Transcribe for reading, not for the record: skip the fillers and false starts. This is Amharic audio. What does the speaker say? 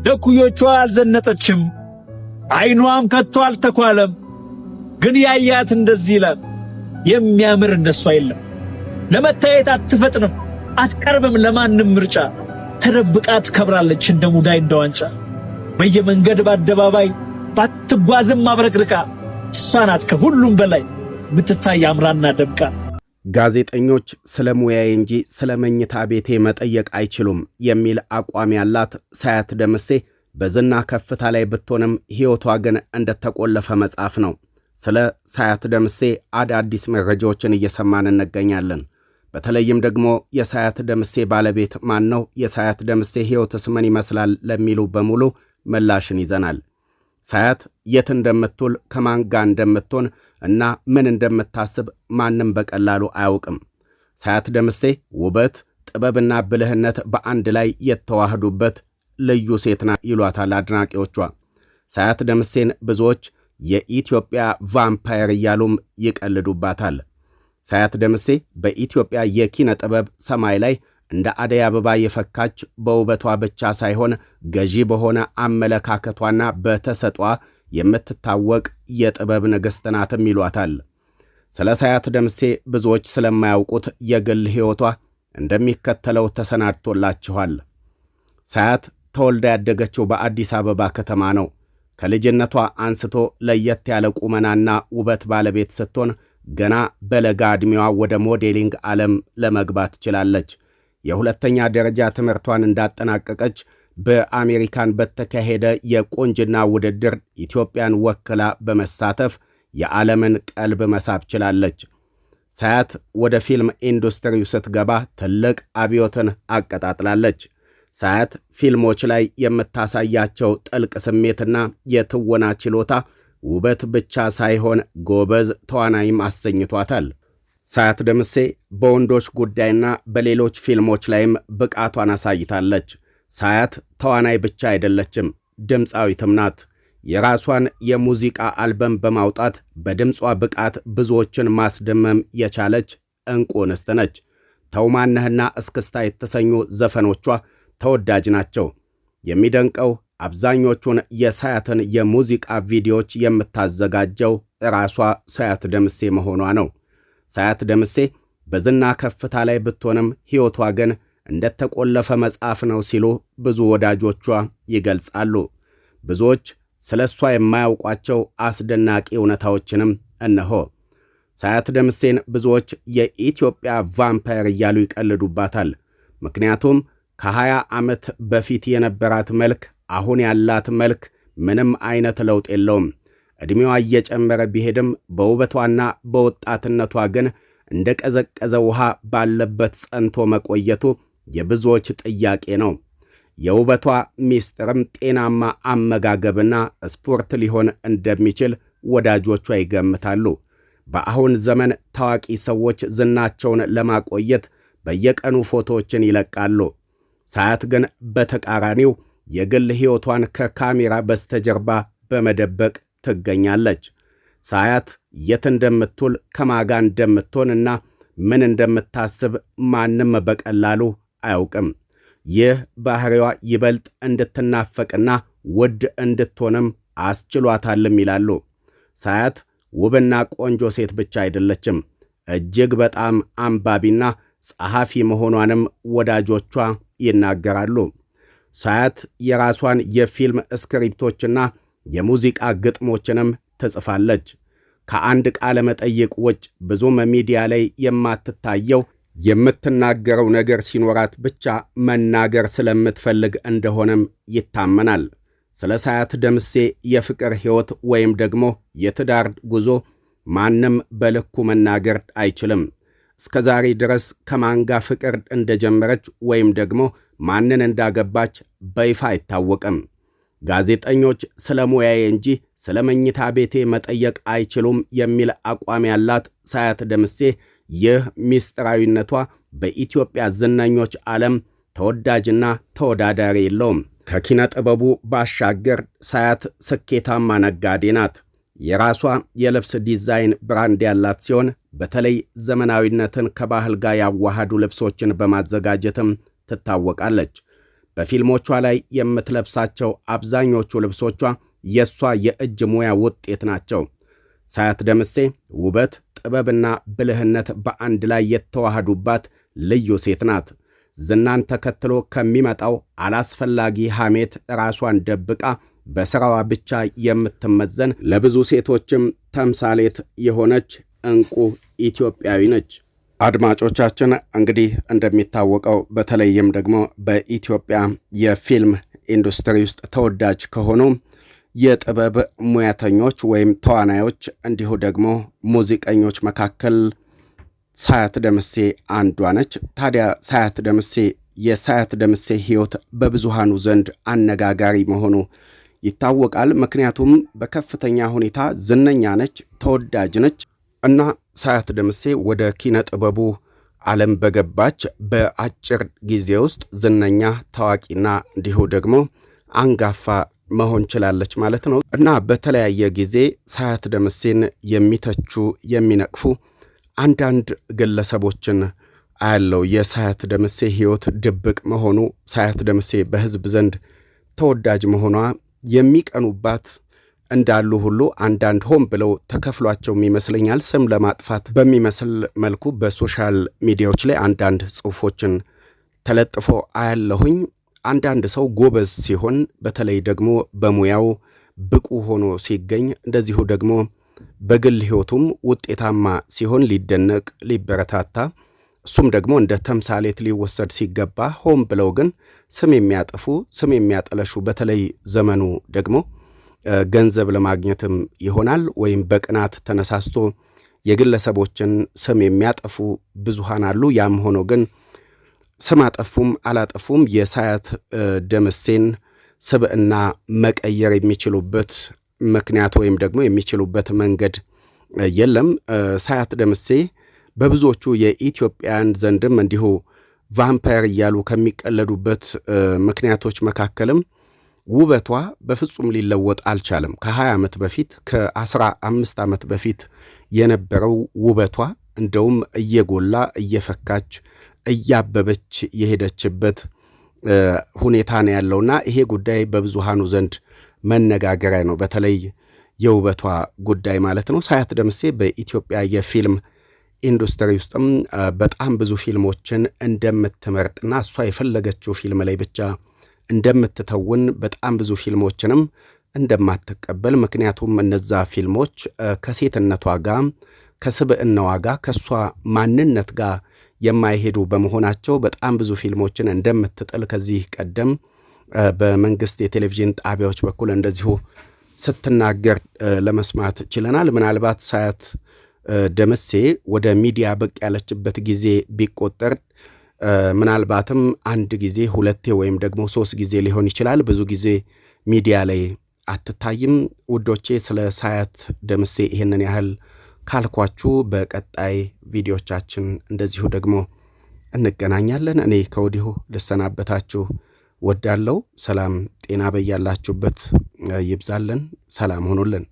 ለኩዮቿ አልዘነጠችም፣ ዓይኗም ከቶ አልተኳለም። ግን ያያት እንደዚህ ይላል፣ የሚያምር እንደሷ የለም። ለመታየት አትፈጥንም፣ አትቀርብም ለማንም ምርጫ። ተደብቃ ትከብራለች እንደ ሙዳይ እንደ ዋንጫ። በየመንገድ በአደባባይ ባትጓዝም አብረቅርቃ፣ እሷ ናት ከሁሉም በላይ ምትታይ አምራና ደምቃ። ጋዜጠኞች ስለ ሙያዬ እንጂ ስለ መኝታ ቤቴ መጠየቅ አይችሉም የሚል አቋም ያላት ሳያት ደምሴ በዝና ከፍታ ላይ ብትሆንም ሕይወቷ ግን እንደተቆለፈ መጽሐፍ ነው። ስለ ሳያት ደምሴ አዳዲስ መረጃዎችን እየሰማን እንገኛለን። በተለይም ደግሞ የሳያት ደምሴ ባለቤት ማን ነው? የሳያት ደምሴ ሕይወትስ ምን ይመስላል? ለሚሉ በሙሉ ምላሽን ይዘናል። ሳያት የት እንደምትውል ከማን ጋር እንደምትሆን እና ምን እንደምታስብ ማንም በቀላሉ አያውቅም። ሳያት ደምሴ ውበት፣ ጥበብና ብልህነት በአንድ ላይ የተዋህዱበት ልዩ ሴት ናት ይሏታል አድናቂዎቿ። ሳያት ደምሴን ብዙዎች የኢትዮጵያ ቫምፓየር እያሉም ይቀልዱባታል። ሳያት ደምሴ በኢትዮጵያ የኪነ ጥበብ ሰማይ ላይ እንደ አደይ አበባ የፈካች በውበቷ ብቻ ሳይሆን ገዢ በሆነ አመለካከቷና በተሰጧ የምትታወቅ የጥበብ ንግሥት ናትም ይሏታል። ስለ ሳያት ደምሴ ብዙዎች ስለማያውቁት የግል ሕይወቷ እንደሚከተለው ተሰናድቶላችኋል። ሳያት ተወልዳ ያደገችው በአዲስ አበባ ከተማ ነው። ከልጅነቷ አንስቶ ለየት ያለ ቁመናና ውበት ባለቤት ስትሆን ገና በለጋ ዕድሜዋ ወደ ሞዴሊንግ ዓለም ለመግባት ችላለች። የሁለተኛ ደረጃ ትምህርቷን እንዳጠናቀቀች በአሜሪካን በተካሄደ የቁንጅና ውድድር ኢትዮጵያን ወክላ በመሳተፍ የዓለምን ቀልብ መሳብ ችላለች። ሳያት ወደ ፊልም ኢንዱስትሪው ስትገባ ትልቅ አብዮትን አቀጣጥላለች። ሳያት ፊልሞች ላይ የምታሳያቸው ጥልቅ ስሜትና የትወና ችሎታ ውበት ብቻ ሳይሆን ጎበዝ ተዋናይም አሰኝቷታል። ሳያት ደምሴ በወንዶች ጉዳይና በሌሎች ፊልሞች ላይም ብቃቷን አሳይታለች። ሳያት ተዋናይ ብቻ አይደለችም፣ ድምፃዊትም ናት። የራሷን የሙዚቃ አልበም በማውጣት በድምጿ ብቃት ብዙዎችን ማስደመም የቻለች ዕንቁ እንስት ነች። ተውማነህና እስክስታ የተሰኙ ዘፈኖቿ ተወዳጅ ናቸው። የሚደንቀው አብዛኞቹን የሳያትን የሙዚቃ ቪዲዮዎች የምታዘጋጀው ራሷ ሳያት ደምሴ መሆኗ ነው። ሳያት ደምሴ በዝና ከፍታ ላይ ብትሆንም ሕይወቷ ግን እንደተቆለፈ መጽሐፍ ነው ሲሉ ብዙ ወዳጆቿ ይገልጻሉ። ብዙዎች ስለ እሷ የማያውቋቸው አስደናቂ እውነታዎችንም እነሆ። ሳያት ደምሴን ብዙዎች የኢትዮጵያ ቫምፓየር እያሉ ይቀልዱባታል። ምክንያቱም ከ20 ዓመት በፊት የነበራት መልክ አሁን ያላት መልክ ምንም አይነት ለውጥ የለውም። ዕድሜዋ እየጨመረ ቢሄድም በውበቷና በወጣትነቷ ግን እንደ ቀዘቀዘ ውሃ ባለበት ጸንቶ መቆየቱ የብዙዎች ጥያቄ ነው። የውበቷ ሚስጥርም ጤናማ አመጋገብና ስፖርት ሊሆን እንደሚችል ወዳጆቿ ይገምታሉ። በአሁን ዘመን ታዋቂ ሰዎች ዝናቸውን ለማቆየት በየቀኑ ፎቶዎችን ይለቃሉ። ሳያት ግን በተቃራኒው የግል ሕይወቷን ከካሜራ በስተጀርባ በመደበቅ ትገኛለች። ሳያት የት እንደምትውል ከማጋ እንደምትሆንና ምን እንደምታስብ ማንም በቀላሉ አያውቅም። ይህ ባህሪዋ ይበልጥ እንድትናፈቅና ውድ እንድትሆንም አስችሏታልም ይላሉ። ሳያት ውብና ቆንጆ ሴት ብቻ አይደለችም፣ እጅግ በጣም አንባቢና ጸሐፊ መሆኗንም ወዳጆቿ ይናገራሉ። ሳያት የራሷን የፊልም ስክሪፕቶችና የሙዚቃ ግጥሞችንም ትጽፋለች። ከአንድ ቃለ መጠይቅ ውጭ ብዙም ሚዲያ ላይ የማትታየው የምትናገረው ነገር ሲኖራት ብቻ መናገር ስለምትፈልግ እንደሆነም ይታመናል። ስለ ሳያት ደምሴ የፍቅር ሕይወት ወይም ደግሞ የትዳር ጉዞ ማንም በልኩ መናገር አይችልም። እስከ ዛሬ ድረስ ከማን ጋር ፍቅር እንደጀመረች ወይም ደግሞ ማንን እንዳገባች በይፋ አይታወቅም። ጋዜጠኞች ስለ ሙያዬ እንጂ ስለ መኝታ ቤቴ መጠየቅ አይችሉም የሚል አቋም ያላት ሳያት ደምሴ ይህ ሚስጥራዊነቷ በኢትዮጵያ ዝነኞች ዓለም ተወዳጅና ተወዳዳሪ የለውም። ከኪነ ጥበቡ ባሻገር ሳያት ስኬታማ ነጋዴ ናት። የራሷ የልብስ ዲዛይን ብራንድ ያላት ሲሆን በተለይ ዘመናዊነትን ከባህል ጋር ያዋሃዱ ልብሶችን በማዘጋጀትም ትታወቃለች። በፊልሞቿ ላይ የምትለብሳቸው አብዛኞቹ ልብሶቿ የሷ የእጅ ሙያ ውጤት ናቸው። ሳያት ደምሴ ውበት፣ ጥበብና ብልህነት በአንድ ላይ የተዋሃዱባት ልዩ ሴት ናት። ዝናን ተከትሎ ከሚመጣው አላስፈላጊ ሐሜት ራሷን ደብቃ በሥራዋ ብቻ የምትመዘን ለብዙ ሴቶችም ተምሳሌት የሆነች ዕንቁ ኢትዮጵያዊ ነች። አድማጮቻችን እንግዲህ እንደሚታወቀው በተለይም ደግሞ በኢትዮጵያ የፊልም ኢንዱስትሪ ውስጥ ተወዳጅ ከሆኑ የጥበብ ሙያተኞች ወይም ተዋናዮች እንዲሁ ደግሞ ሙዚቀኞች መካከል ሳያት ደምሴ አንዷ ነች። ታዲያ ሳያት ደምሴ የሳያት ደምሴ ሕይወት በብዙሃኑ ዘንድ አነጋጋሪ መሆኑ ይታወቃል። ምክንያቱም በከፍተኛ ሁኔታ ዝነኛ ነች፣ ተወዳጅ ነች እና ሳያት ደምሴ ወደ ኪነ ጥበቡ ዓለም በገባች በአጭር ጊዜ ውስጥ ዝነኛ፣ ታዋቂና እንዲሁ ደግሞ አንጋፋ መሆን ችላለች ማለት ነው እና በተለያየ ጊዜ ሳያት ደምሴን የሚተቹ የሚነቅፉ አንዳንድ ግለሰቦችን አያለው። የሳያት ደምሴ ሕይወት ድብቅ መሆኑ፣ ሳያት ደምሴ በሕዝብ ዘንድ ተወዳጅ መሆኗ የሚቀኑባት እንዳሉ ሁሉ አንዳንድ ሆን ብለው ተከፍሏቸውም ይመስለኛል ስም ለማጥፋት በሚመስል መልኩ በሶሻል ሚዲያዎች ላይ አንዳንድ ጽሑፎችን ተለጥፎ አያለሁኝ። አንዳንድ ሰው ጎበዝ ሲሆን፣ በተለይ ደግሞ በሙያው ብቁ ሆኖ ሲገኝ፣ እንደዚሁ ደግሞ በግል ሕይወቱም ውጤታማ ሲሆን ሊደነቅ ሊበረታታ፣ እሱም ደግሞ እንደ ተምሳሌት ሊወሰድ ሲገባ ሆን ብለው ግን ስም የሚያጠፉ ስም የሚያጠለሹ፣ በተለይ ዘመኑ ደግሞ ገንዘብ ለማግኘትም ይሆናል ወይም በቅናት ተነሳስቶ የግለሰቦችን ስም የሚያጠፉ ብዙሃን አሉ። ያም ሆኖ ግን ስም አጠፉም አላጠፉም የሳያት ደምሴን ስብዕና መቀየር የሚችሉበት ምክንያት ወይም ደግሞ የሚችሉበት መንገድ የለም። ሳያት ደምሴ በብዙዎቹ የኢትዮጵያን ዘንድም እንዲሁ ቫምፓየር እያሉ ከሚቀለዱበት ምክንያቶች መካከልም ውበቷ በፍጹም ሊለወጥ አልቻለም። ከ20 ዓመት በፊት ከ15 ዓመት በፊት የነበረው ውበቷ እንደውም እየጎላ እየፈካች እያበበች የሄደችበት ሁኔታ ነው ያለውና ይሄ ጉዳይ በብዙሃኑ ዘንድ መነጋገሪያ ነው። በተለይ የውበቷ ጉዳይ ማለት ነው። ሳያት ደምሴ በኢትዮጵያ የፊልም ኢንዱስትሪ ውስጥም በጣም ብዙ ፊልሞችን እንደምትመርጥና እሷ የፈለገችው ፊልም ላይ ብቻ እንደምትተውን በጣም ብዙ ፊልሞችንም እንደማትቀበል፣ ምክንያቱም እነዛ ፊልሞች ከሴትነቷ ጋር ከስብዕናዋ ጋር ከእሷ ማንነት ጋር የማይሄዱ በመሆናቸው በጣም ብዙ ፊልሞችን እንደምትጥል ከዚህ ቀደም በመንግስት የቴሌቪዥን ጣቢያዎች በኩል እንደዚሁ ስትናገር ለመስማት ችለናል። ምናልባት ሳያት ደምሴ ወደ ሚዲያ ብቅ ያለችበት ጊዜ ቢቆጠር ምናልባትም አንድ ጊዜ ሁለቴ ወይም ደግሞ 3 ጊዜ ሊሆን ይችላል። ብዙ ጊዜ ሚዲያ ላይ አትታይም። ውዶቼ ስለ ሳያት ደምሴ ይህንን ያህል ካልኳችሁ በቀጣይ ቪዲዮቻችን እንደዚሁ ደግሞ እንገናኛለን። እኔ ከወዲሁ ልሰናበታችሁ ወዳለው። ሰላም ጤና በያላችሁበት ይብዛልን። ሰላም ሆኖልን